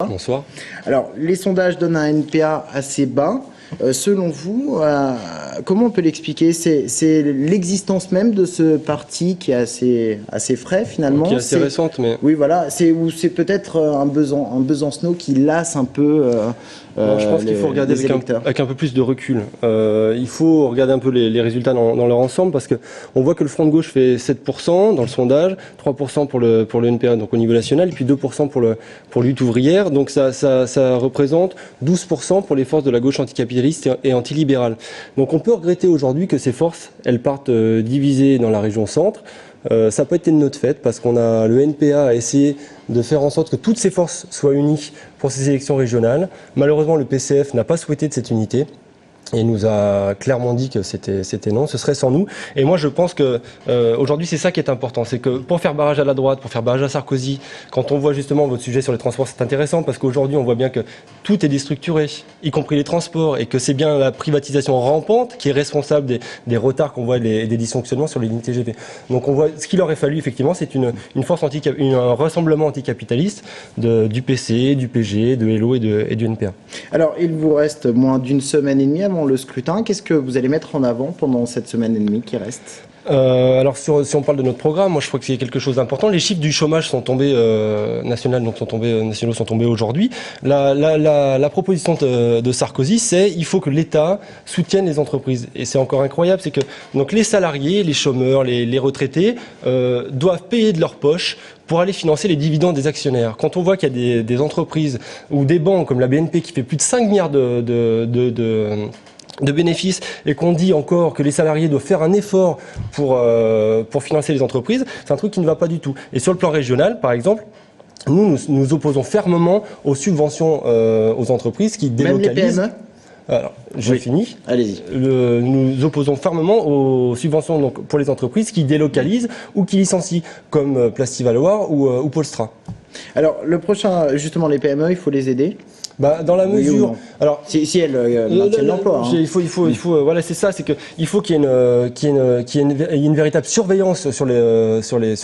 Bonsoir. Alors, les sondages donnent un NPA assez bas. Selon vous, comment on peut l'expliquer? C'est l'existence même de ce parti qui est assez frais finalement. Qui est assez récente, mais... Oui, voilà. C'est peut-être un Besancenot qui lasse un peu je pense qu'il faut regarder avec un peu plus de recul. Il faut regarder un peu les résultats dans leur ensemble, parce qu'on voit que le Front de gauche fait 7% dans le sondage, 3% pour le NPA, donc au niveau national, et puis 2% pour lutte ouvrière. Donc ça représente 12% pour les forces de la gauche anticapitaliste et antilibérale. Donc on peut regretter aujourd'hui que ces forces, elles partent divisées dans la région centre. Ça n'a pas été de notre fait, parce qu'on a le NPA a essayé de faire en sorte que toutes ces forces soient unies pour ces élections régionales. Malheureusement, le PCF n'a pas souhaité de cette unité et nous a clairement dit que c'était non, ce serait sans nous. Et moi, je pense que aujourd'hui, c'est ça qui est important, c'est que pour faire barrage à la droite, pour faire barrage à Sarkozy, quand on voit justement votre sujet sur les transports, c'est intéressant, parce qu'aujourd'hui, on voit bien que tout est déstructuré, y compris les transports, et que c'est bien la privatisation rampante qui est responsable des retards qu'on voit et des dysfonctionnements sur les lignes TGV. Donc on voit ce qu'il aurait fallu effectivement, c'est une force un rassemblement anticapitaliste du PC, du PG, de LO et du NPA. Alors, il vous reste moins d'une semaine et demie avant le scrutin. Qu'est-ce que vous allez mettre en avant pendant cette semaine et demie qui reste? Alors si on parle de notre programme, moi je crois que c'est quelque chose d'important. Les chiffres du chômage sont tombés nationaux sont tombés aujourd'hui. La proposition de Sarkozy, c'est il faut que l'État soutienne les entreprises. Et c'est encore incroyable, c'est que donc les salariés, les chômeurs, les retraités doivent payer de leur poche pour aller financer les dividendes des actionnaires. Quand on voit qu'il y a des entreprises ou des banques comme la BNP qui fait plus de 5 milliards de bénéfices, et qu'on dit encore que les salariés doivent faire un effort pour financer les entreprises, c'est un truc qui ne va pas du tout. Et sur le plan régional, par exemple, nous opposons fermement aux subventions aux entreprises qui délocalisent. Même les PME ? Alors, j'ai fini. Allez-y. Nous opposons fermement aux subventions donc, pour les entreprises qui délocalisent ou qui licencient, comme Plastivaloir ou Polstra. Alors, le prochain, justement, les PME, il faut les aider. Dans la mesure, alors si elles maintiennent l'emploi, il faut, voilà, c'est ça, c'est que il faut qu'il y ait une véritable surveillance sur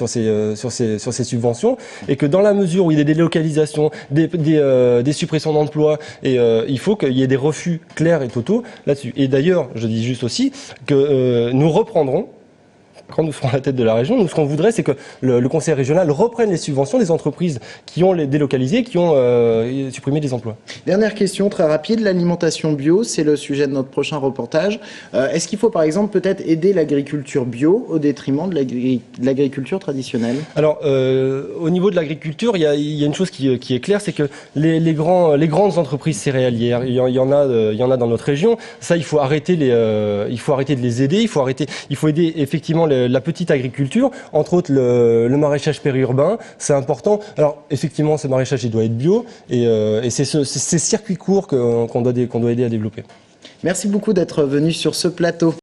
ces subventions, et que dans la mesure où il y a des délocalisations, des suppressions d'emplois, et il faut qu'il y ait des refus clairs et totaux là-dessus. Et d'ailleurs, je dis juste aussi que nous reprendrons. Quand nous serons à la tête de la région, nous, ce qu'on voudrait, c'est que le conseil régional reprenne les subventions des entreprises qui ont les délocalisées, qui ont supprimé des emplois. Dernière question très rapide, l'alimentation bio, c'est le sujet de notre prochain reportage. Est-ce qu'il faut par exemple peut-être aider l'agriculture bio au détriment de l'agriculture traditionnelle? Alors, au niveau de l'agriculture, il y a une chose qui est claire, c'est que les grandes entreprises céréalières, il y en a dans notre région. Ça, il faut arrêter de les aider. Il faut aider effectivement la petite agriculture, entre autres le maraîchage périurbain, c'est important. Alors effectivement, ce maraîchage il doit être bio, et c'est ces circuits courts qu'on doit aider à développer. Merci beaucoup d'être venu sur ce plateau.